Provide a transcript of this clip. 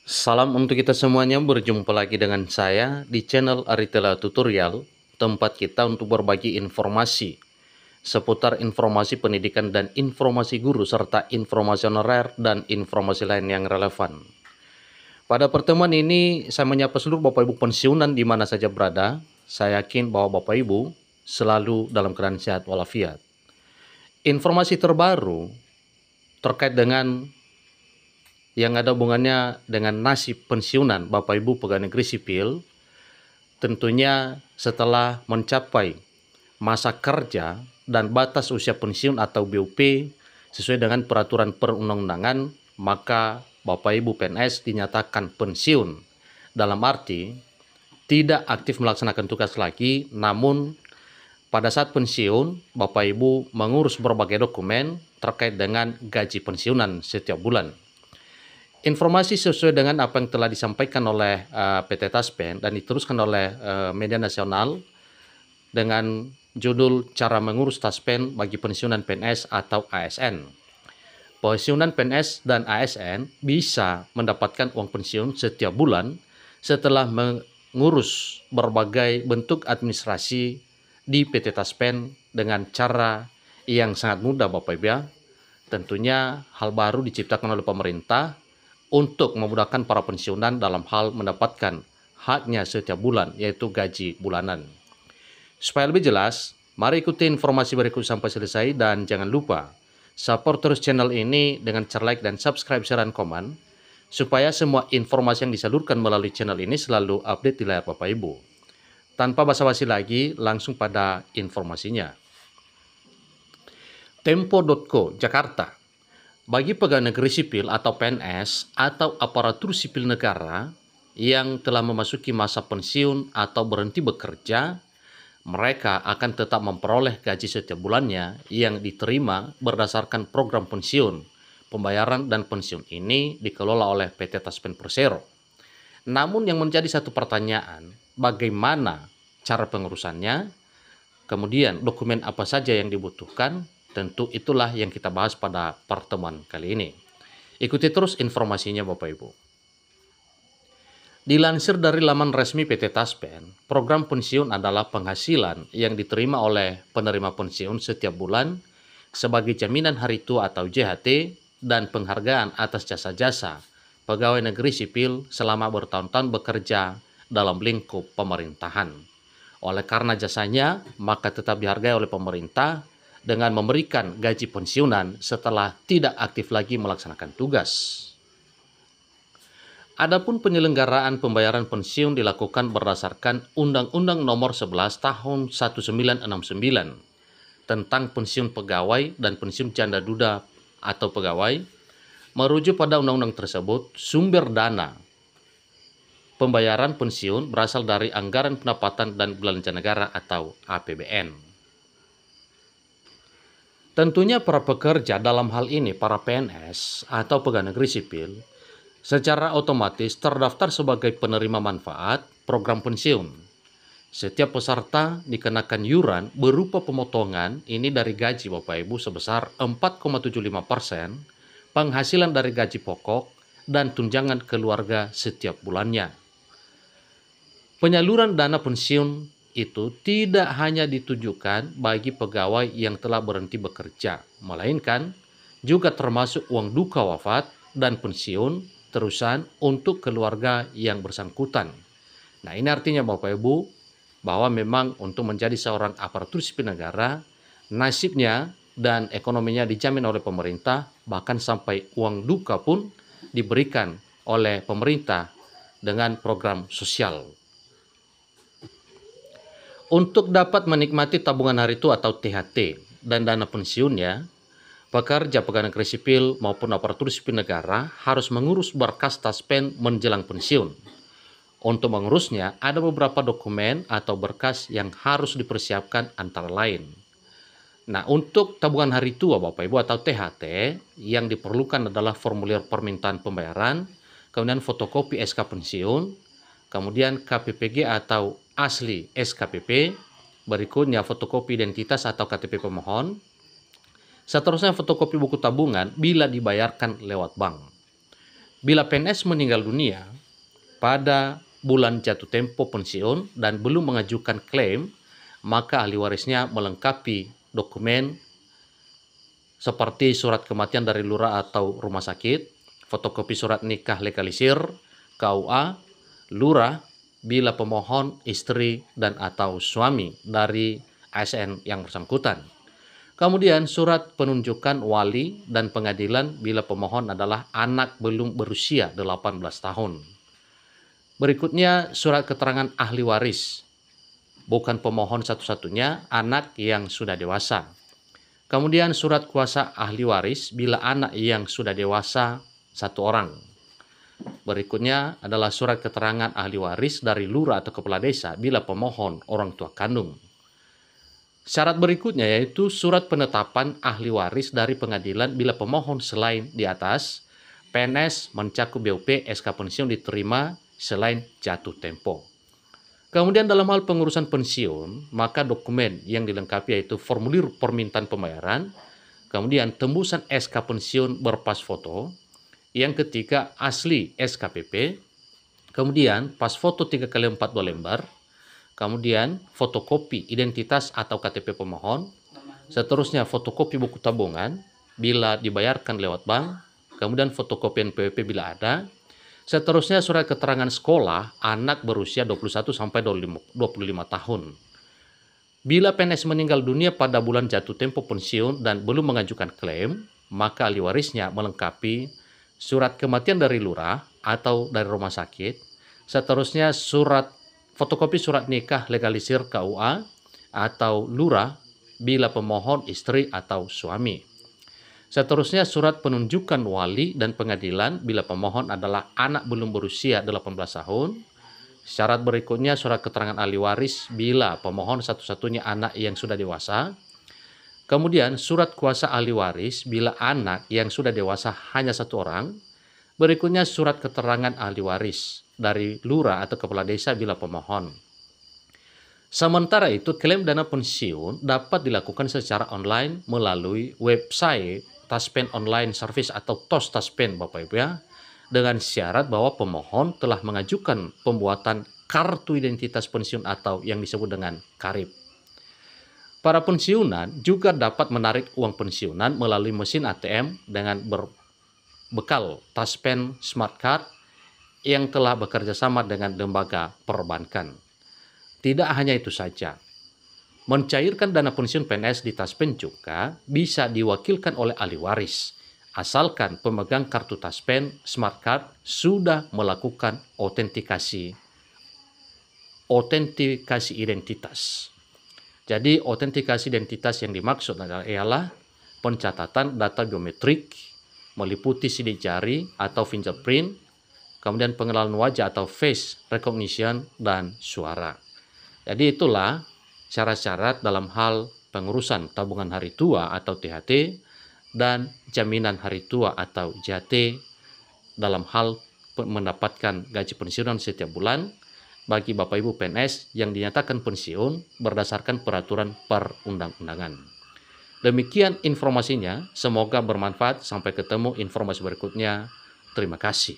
Salam untuk kita semuanya, berjumpa lagi dengan saya di channel Aritela Tutorial, tempat kita untuk berbagi informasi seputar informasi pendidikan dan informasi guru, serta informasi honorer dan informasi lain yang relevan. Pada pertemuan ini, saya menyapa seluruh Bapak Ibu pensiunan di mana saja berada. Saya yakin bahwa Bapak Ibu selalu dalam keadaan sehat walafiat. Informasi terbaru terkait dengan yang ada hubungannya dengan nasib pensiunan Bapak Ibu pegawai negeri sipil, tentunya setelah mencapai masa kerja dan batas usia pensiun atau BUP sesuai dengan peraturan perundang-undangan, maka Bapak Ibu PNS dinyatakan pensiun. Dalam arti tidak aktif melaksanakan tugas lagi, namun pada saat pensiun Bapak Ibu mengurus berbagai dokumen terkait dengan gaji pensiunan setiap bulan. Informasi sesuai dengan apa yang telah disampaikan oleh PT Taspen dan diteruskan oleh media nasional dengan judul Cara Mengurus Taspen bagi Pensiunan PNS atau ASN. Pensiunan PNS dan ASN bisa mendapatkan uang pensiun setiap bulan setelah mengurus berbagai bentuk administrasi di PT Taspen dengan cara yang sangat mudah, Bapak Ibu ya. Tentunya hal baru diciptakan oleh pemerintah untuk memudahkan para pensiunan dalam hal mendapatkan haknya setiap bulan, yaitu gaji bulanan. Supaya lebih jelas, mari ikuti informasi berikut sampai selesai dan jangan lupa support terus channel ini dengan cara like dan subscribe, share, dan komen supaya semua informasi yang disalurkan melalui channel ini selalu update di layar Bapak Ibu. Tanpa basa-basi lagi, langsung pada informasinya. Tempo.co, Jakarta. Bagi pegawai negeri sipil atau PNS atau aparatur sipil negara yang telah memasuki masa pensiun atau berhenti bekerja, mereka akan tetap memperoleh gaji setiap bulannya yang diterima berdasarkan program pensiun. Pembayaran dan pensiun ini dikelola oleh PT Taspen Persero. Namun yang menjadi satu pertanyaan, bagaimana cara pengurusannya, kemudian dokumen apa saja yang dibutuhkan. Tentu itulah yang kita bahas pada pertemuan kali ini. Ikuti terus informasinya Bapak Ibu. Dilansir dari laman resmi PT Taspen, program pensiun adalah penghasilan yang diterima oleh penerima pensiun setiap bulan sebagai jaminan hari tua atau JHT dan penghargaan atas jasa-jasa pegawai negeri sipil selama bertahun-tahun bekerja dalam lingkup pemerintahan. Oleh karena jasanya, maka tetap dihargai oleh pemerintah dengan memberikan gaji pensiunan setelah tidak aktif lagi melaksanakan tugas. Adapun penyelenggaraan pembayaran pensiun dilakukan berdasarkan Undang-Undang Nomor 11 Tahun 1969 tentang pensiun pegawai dan pensiun janda duda atau pegawai. Merujuk pada undang-undang tersebut, sumber dana pembayaran pensiun berasal dari anggaran pendapatan dan belanja negara atau APBN. Tentunya para pekerja dalam hal ini para PNS atau pegawai negeri sipil secara otomatis terdaftar sebagai penerima manfaat program pensiun. Setiap peserta dikenakan iuran berupa pemotongan ini dari gaji Bapak Ibu sebesar 4,75% penghasilan dari gaji pokok dan tunjangan keluarga setiap bulannya. Penyaluran dana pensiun itu tidak hanya ditujukan bagi pegawai yang telah berhenti bekerja, melainkan juga termasuk uang duka wafat dan pensiun terusan untuk keluarga yang bersangkutan. Nah, ini artinya Bapak Ibu bahwa memang untuk menjadi seorang aparatur sipil negara, nasibnya dan ekonominya dijamin oleh pemerintah, bahkan sampai uang duka pun diberikan oleh pemerintah dengan program sosial. Untuk dapat menikmati tabungan hari tua atau THT dan dana pensiunnya, pekerja pegawai negeri sipil maupun aparatur sipil negara harus mengurus berkas Taspen menjelang pensiun. Untuk mengurusnya, ada beberapa dokumen atau berkas yang harus dipersiapkan antara lain. Nah, untuk tabungan hari tua Bapak Ibu atau THT, yang diperlukan adalah formulir permintaan pembayaran, kemudian fotokopi SK pensiun, kemudian KPPG atau asli SKPP, berikutnya fotokopi identitas atau KTP pemohon, seterusnya fotokopi buku tabungan bila dibayarkan lewat bank. Bila PNS meninggal dunia pada bulan jatuh tempo pensiun dan belum mengajukan klaim, maka ahli warisnya melengkapi dokumen seperti surat kematian dari lurah atau rumah sakit, fotokopi surat nikah legalisir, KUA, lurah, bila pemohon istri dan atau suami dari ASN yang bersangkutan. Kemudian surat penunjukan wali dan pengadilan bila pemohon adalah anak belum berusia 18 tahun. Berikutnya surat keterangan ahli waris, bukan pemohon satu-satunya, anak yang sudah dewasa. Kemudian surat kuasa ahli waris bila anak yang sudah dewasa 1 orang. Berikutnya adalah surat keterangan ahli waris dari lurah atau kepala desa bila pemohon orang tua kandung. Syarat berikutnya yaitu surat penetapan ahli waris dari pengadilan bila pemohon selain di atas, PNS mencakup BUP SK pensiun diterima selain jatuh tempo. Kemudian dalam hal pengurusan pensiun, maka dokumen yang dilengkapi yaitu formulir permintaan pembayaran, kemudian tembusan SK pensiun berpas foto, yang ketiga asli SKPP, kemudian pas foto 3x4 2 lembar, kemudian fotokopi identitas atau KTP pemohon, seterusnya fotokopi buku tabungan bila dibayarkan lewat bank, kemudian fotokopi NPWP bila ada, seterusnya surat keterangan sekolah anak berusia 21 sampai 25 tahun. Bila PNS meninggal dunia pada bulan jatuh tempo pensiun dan belum mengajukan klaim, maka ahli warisnya melengkapi surat kematian dari lurah atau dari rumah sakit, seterusnya fotokopi surat nikah legalisir KUA atau lurah bila pemohon istri atau suami. Seterusnya surat penunjukan wali dan pengadilan bila pemohon adalah anak belum berusia 18 tahun. Syarat berikutnya surat keterangan ahli waris bila pemohon satu-satunya anak yang sudah dewasa. Kemudian surat kuasa ahli waris bila anak yang sudah dewasa hanya 1 orang. Berikutnya surat keterangan ahli waris dari lurah atau kepala desa bila pemohon. Sementara itu, klaim dana pensiun dapat dilakukan secara online melalui website Taspen Online Service atau TOS Taspen, Bapak Ibu ya, dengan syarat bahwa pemohon telah mengajukan pembuatan kartu identitas pensiun atau yang disebut dengan KARIP. Para pensiunan juga dapat menarik uang pensiunan melalui mesin ATM dengan berbekal Taspen Smart Card yang telah bekerja sama dengan lembaga perbankan. Tidak hanya itu saja, mencairkan dana pensiun PNS di Taspen juga bisa diwakilkan oleh ahli waris, asalkan pemegang kartu Taspen Smart Card sudah melakukan autentikasi identitas. Jadi autentikasi identitas yang dimaksud adalah pencatatan data biometrik meliputi sidik jari atau fingerprint, kemudian pengenalan wajah atau face recognition, dan suara. Jadi itulah syarat-syarat dalam hal pengurusan tabungan hari tua atau THT dan jaminan hari tua atau JHT dalam hal mendapatkan gaji pensiunan setiap bulan bagi Bapak Ibu PNS yang dinyatakan pensiun berdasarkan peraturan perundang-undangan. Demikian informasinya, semoga bermanfaat. Sampai ketemu informasi berikutnya. Terima kasih.